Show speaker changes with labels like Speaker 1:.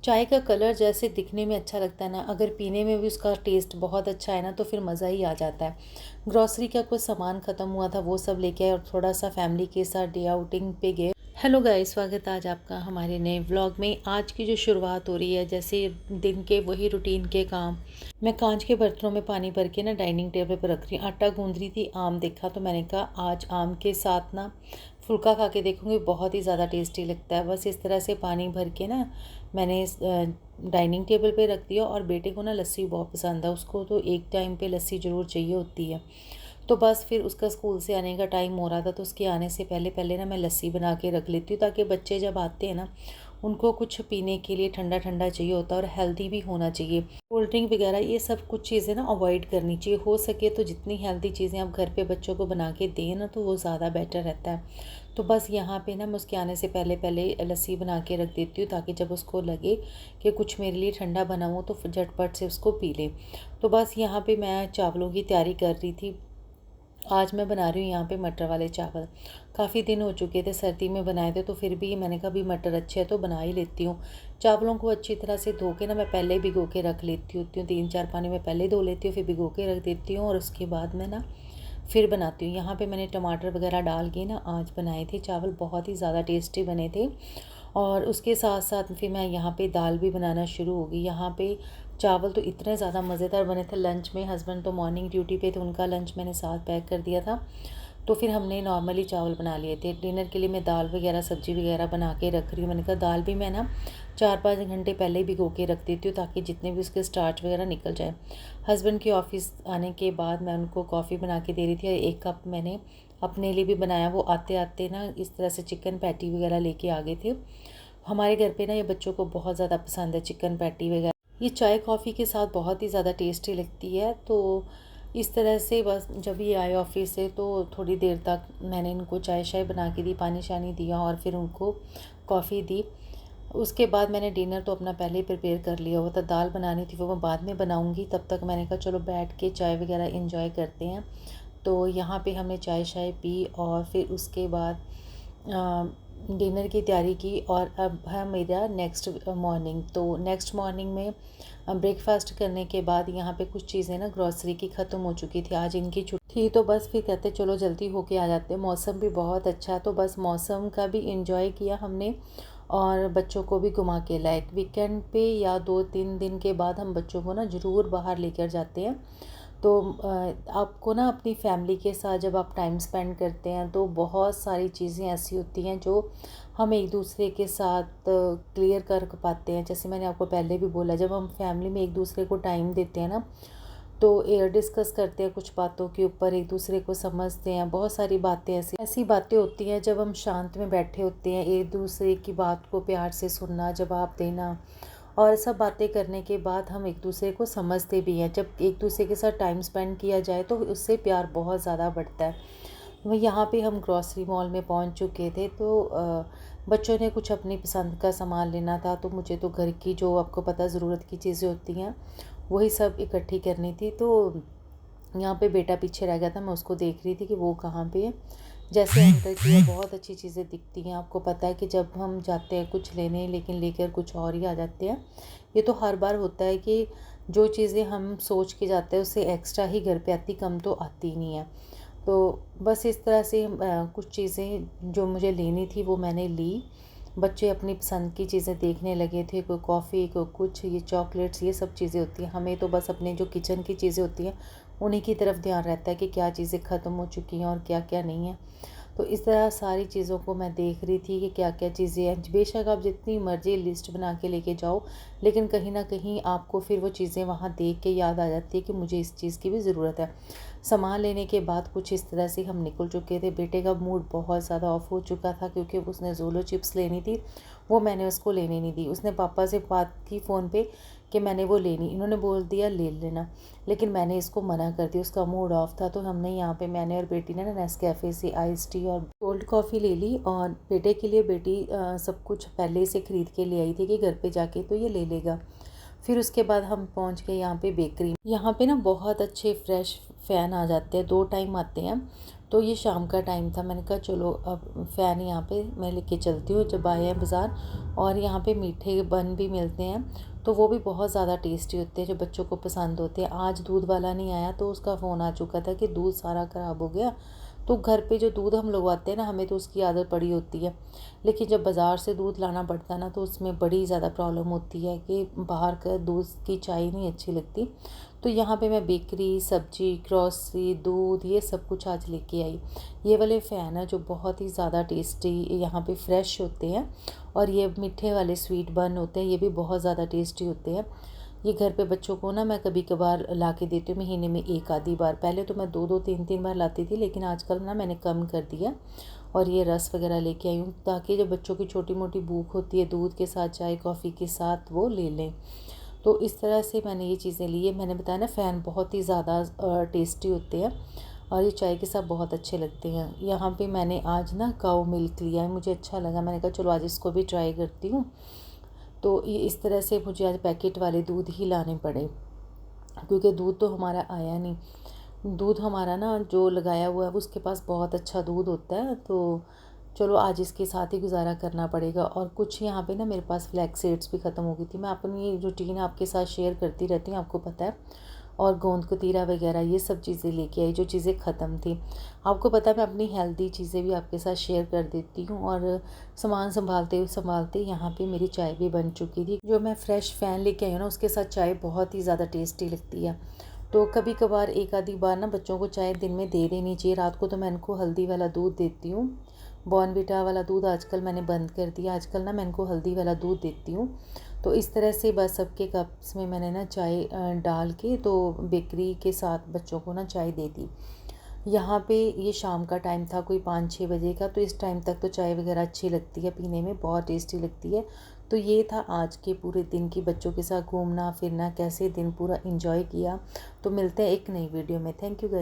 Speaker 1: चाय का कलर जैसे दिखने में अच्छा लगता है ना, अगर पीने में भी उसका टेस्ट बहुत अच्छा है ना तो फिर मज़ा ही आ जाता है। ग्रॉसरी का कुछ सामान ख़त्म हुआ था, वो सब लेके आए और थोड़ा सा फैमिली के साथ डे आउटिंग पे गए। हेलो गाइस, स्वागत है आज आपका हमारे नए व्लॉग में। आज की जो शुरुआत हो रही है, जैसे दिन के वही रूटीन के काम। मैं कांच के बर्तनों में पानी भर के ना डाइनिंग टेबल पर रख रही हूँ। आटा गूंद रही थी, आम देखा तो मैंने कहा आज आम के साथ ना फुल्का खा के देखूँगी, बहुत ही ज़्यादा टेस्टी लगता है। बस इस तरह से पानी भर के ना मैंने डाइनिंग टेबल पे रख दिया। और बेटे को ना लस्सी बहुत पसंद है, उसको तो एक टाइम पे लस्सी ज़रूर चाहिए होती है। तो बस फिर उसका स्कूल से आने का टाइम हो रहा था, तो उसके आने से पहले पहले ना मैं लस्सी बना के रख लेती हूँ, ताकि बच्चे जब आते हैं ना उनको कुछ पीने के लिए ठंडा ठंडा चाहिए होता है और हेल्दी भी होना चाहिए। कोल्ड ड्रिंक वगैरह ये सब कुछ चीज़ें ना अवॉइड करनी चाहिए, हो सके तो जितनी हेल्दी चीज़ें आप घर पे बच्चों को बना के दें ना तो वो ज़्यादा बेटर रहता है। तो बस यहाँ पे ना मैं उसके आने से पहले पहले लस्सी बना के रख देती हूँ, ताकि जब उसको लगे कि कुछ मेरे लिए ठंडा बना हो तो झटपट से उसको पी ले। तो बस यहाँ पे मैं चावलों की तैयारी कर रही थी। आज मैं बना रही हूँ यहाँ पे मटर वाले चावल। काफ़ी दिन हो चुके थे, सर्दी में बनाए थे, तो फिर भी मैंने कहा भी मटर अच्छे है तो बना ही लेती हूँ। चावलों को अच्छी तरह से धो के ना मैं पहले भिगो के रख लेती हूँ, 3-4 पानी में पहले धो लेती हूँ, फिर भिगो के रख देती हूँ और उसके बाद मैं ना फिर बनाती हूँ। यहाँ पे मैंने टमाटर वगैरह डाल के ना आज बनाए थे चावल, बहुत ही ज़्यादा टेस्टी बने थे। और उसके साथ साथ फिर मैं यहाँ पे दाल भी बनाना शुरू हो गई। यहाँ पे चावल तो इतने ज़्यादा मज़ेदार बने थे। लंच में हस्बैंड तो मॉर्निंग ड्यूटी पे थे, उनका लंच मैंने साथ पैक कर दिया था, तो फिर हमने नॉर्मली चावल बना लिए थे। डिनर के लिए मैं दाल वगैरह सब्ज़ी वगैरह बना के रख रही हूँ। मैंने कहा दाल भी मैं ना 4-5 घंटे पहले ही भिगो के रख देती हूँ, ताकि जितने भी उसके स्टार्च वगैरह निकल जाए। हस्बैंड के ऑफिस आने के बाद मैं उनको कॉफ़ी बना के दे रही थी, 1 कप मैंने अपने लिए भी बनाया। वो आते आते ना इस तरह से चिकन पैटी वगैरह लेके आ गए थे। हमारे घर पे ना ये बच्चों को बहुत ज़्यादा पसंद है चिकन पैटी वगैरह। ये चाय कॉफ़ी के साथ बहुत ही ज़्यादा टेस्टी लगती है। तो इस तरह से बस जब ये आए ऑफिस से तो थोड़ी देर तक मैंने इनको चाय शाय बना के दी, पानी शानी दिया और फिर उनको कॉफ़ी दी। उसके बाद मैंने डिनर तो अपना पहले ही प्रिपेयर कर लिया हुआ था। दाल बनानी थी वो मैं बाद में बनाऊंगी, तब तक मैंने कहा चलो बैठ के चाय वगैरह इंजॉय करते हैं। तो यहाँ पे हमने चाय शाय पी और फिर उसके बाद डिनर की तैयारी की। और अब है मेरा नेक्स्ट मॉर्निंग। तो नेक्स्ट मॉर्निंग में ब्रेकफास्ट करने के बाद यहाँ पे कुछ चीज़ें ना ग्रॉसरी की ख़त्म हो चुकी थी, आज इनकी छुट्टी थी, तो बस फिर कहते चलो जल्दी होके आ जाते हैं। मौसम भी बहुत अच्छा है, तो बस मौसम का भी इंजॉय किया हमने और बच्चों को भी घुमा के लाए। वीकेंड पे या 2-3 दिन के बाद हम बच्चों को ना ज़रूर बाहर लेकर जाते हैं। तो आपको ना अपनी फैमिली के साथ जब आप टाइम स्पेंड करते हैं तो बहुत सारी चीज़ें ऐसी होती हैं जो हम एक दूसरे के साथ क्लियर कर पाते हैं। जैसे मैंने आपको पहले भी बोला, जब हम फैमिली में एक दूसरे को टाइम देते हैं ना तो डिस्कस करते हैं कुछ बातों के ऊपर, एक दूसरे को समझते हैं। बहुत सारी बातें ऐसी ऐसी बातें होती हैं जब हम शांत में बैठे होते हैं, एक दूसरे की बात को प्यार से सुनना, जवाब देना और सब बातें करने के बाद हम एक दूसरे को समझते भी हैं। जब एक दूसरे के साथ टाइम स्पेंड किया जाए तो उससे प्यार बहुत ज़्यादा बढ़ता है। यहाँ पे हम ग्रॉसरी मॉल में पहुँच चुके थे, तो बच्चों ने कुछ अपनी पसंद का सामान लेना था, तो मुझे तो घर की जो आपको पता ज़रूरत की चीज़ें होती हैं वही सब इकट्ठी करनी थी। तो यहाँ पे बेटा पीछे रह गया था, मैं उसको देख रही थी कि वो कहाँ पे है। जैसे एंटर किया बहुत अच्छी चीज़ें दिखती हैं। आपको पता है कि जब हम जाते हैं कुछ लेने लेकिन लेकर कुछ और ही आ जाते हैं। ये तो हर बार होता है कि जो चीज़ें हम सोच के जाते हैं उससे एक्स्ट्रा ही घर पे आती, कम तो आती नहीं है। तो बस इस तरह से कुछ चीज़ें जो मुझे लेनी थी वो मैंने ली। बच्चे अपनी पसंद की चीज़ें देखने लगे थे, कोई कॉफ़ी, कोई कुछ, ये चॉकलेट्स, ये सब चीज़ें होती हैं। हमें तो बस अपने जो किचन की चीज़ें होती हैं उन्हीं की तरफ ध्यान रहता है कि क्या चीज़ें ख़त्म हो चुकी हैं और क्या क्या नहीं है। तो इस तरह सारी चीज़ों को मैं देख रही थी कि क्या क्या चीज़ें हैं। बेशक आप जितनी मर्ज़ी लिस्ट बना के लेके जाओ, लेकिन कहीं ना कहीं आपको फिर वो चीज़ें वहाँ देख के याद आ जाती है कि मुझे इस चीज़ की भी ज़रूरत है। सामान लेने के बाद कुछ इस तरह से हम निकल चुके थे। बेटे का मूड बहुत ज़्यादा ऑफ हो चुका था क्योंकि उसने ज़ोलो चिप्स लेनी थी, वो मैंने उसको लेने नहीं दी। उसने पापा से बात की फ़ोन पे कि मैंने वो लेनी, इन्होंने बोल दिया ले लेना, लेकिन मैंने इसको मना कर दिया। उसका मूड ऑफ था, तो हमने यहाँ पे मैंने और बेटी ने ना नेस्कैफ़े से आइस टी और कोल्ड कॉफ़ी ले ली। और बेटे के लिए बेटी सब कुछ पहले से ख़रीद के ले आई थी कि घर पे जाके तो ये ले लेगा। फिर उसके बाद हम पहुंच गए यहाँ पे बेकरी। यहाँ पे ना बहुत अच्छे फ्रेश फ़ैन आ जाते हैं, 2 टाइम आते हैं। तो ये शाम का टाइम था, मैंने कहा चलो अब फ़ैन यहाँ पे मैं लेके चलती हूँ। जब आए हैं बाज़ार, और यहाँ पे मीठे बन भी मिलते हैं, तो वो भी बहुत ज़्यादा टेस्टी होते हैं, जो बच्चों को पसंद होते हैं। आज दूध वाला नहीं आया तो उसका फ़ोन आ चुका था कि दूध सारा ख़राब हो गया। तो घर पे जो दूध हम लगवाते हैं ना, हमें तो उसकी आदत पड़ी होती है, लेकिन जब बाज़ार से दूध लाना पड़ता है ना, तो उसमें बड़ी ज़्यादा प्रॉब्लम होती है कि बाहर का दूध की चाय नहीं अच्छी लगती। तो यहाँ पे मैं बेकरी, सब्जी, ग्रॉसरी, दूध, ये सब कुछ आज लेके आई। ये वाले फ़ैन है जो बहुत ही ज़्यादा टेस्टी यहाँ पे फ्रेश होते हैं, और ये मीठे वाले स्वीट बन होते हैं, ये भी बहुत ज़्यादा टेस्टी होते हैं। ये घर पे बच्चों को ना मैं कभी कभार ला के देती हूँ, महीने में एक आधी बार। पहले तो मैं 2-2 3-3 बार लाती थी, लेकिन आजकल ना मैंने कम कर दिया। और ये रस वगैरह लेके आई हूँ, ताकि जब बच्चों की छोटी मोटी भूख होती है, दूध के साथ, चाय कॉफ़ी के साथ वो ले लें। तो इस तरह से मैंने ये चीज़ें ली है। मैंने बताया ना, फ़ैन बहुत ही ज़्यादा टेस्टी होते हैं, और ये चाय के साथ बहुत अच्छे लगते हैं। यहाँ पे मैंने आज ना काऊ मिल्क लिया है, मुझे अच्छा लगा, मैंने कहा चलो आज इसको भी ट्राई करती हूँ। तो ये इस तरह से मुझे आज पैकेट वाले दूध ही लाने पड़े, क्योंकि दूध तो हमारा आया नहीं। दूध हमारा ना जो लगाया हुआ है, उसके पास बहुत अच्छा दूध होता है, तो चलो आज इसके साथ ही गुज़ारा करना पड़ेगा। और कुछ यहाँ पे ना मेरे पास फ्लैक्स सीड्स भी ख़त्म हो गई थी। मैं अपनी रूटीन आपके साथ शेयर करती रहती हूँ, आपको पता है। और गोंद कतीरा वगैरह ये सब चीज़ें लेके आई, जो चीज़ें ख़त्म थी। आपको पता है मैं अपनी हेल्दी चीज़ें भी आपके साथ शेयर कर देती हूँ। और सामान संभालते यहाँ पे मेरी चाय भी बन चुकी थी। जो मैं फ़्रेश फ़ैन लेके आई हूँ ना, उसके साथ चाय बहुत ही ज़्यादा टेस्टी लगती है। तो कभी कभार एक आधी बार ना बच्चों को चाय दिन में दे देनी चाहिए। रात को तो मैं इनको हल्दी वाला दूध देती हूँ। बॉर्नविटा वाला दूध आजकल मैंने बंद कर दिया। आजकल ना मैं इनको हल्दी वाला दूध देती हूँ। तो इस तरह से बस सबके कप्स में मैंने ना चाय डाल के, तो बेकरी के साथ बच्चों को ना चाय दे दी। यहाँ पे ये शाम का टाइम था, कोई 5-6 बजे का। तो इस टाइम तक तो चाय वगैरह अच्छी लगती है पीने में, बहुत टेस्टी लगती है। तो ये था आज के पूरे दिन की बच्चों के साथ घूमना फिरना, कैसे दिन पूरा एंजॉय किया। तो मिलते हैं एक नई वीडियो में। Thank you guys.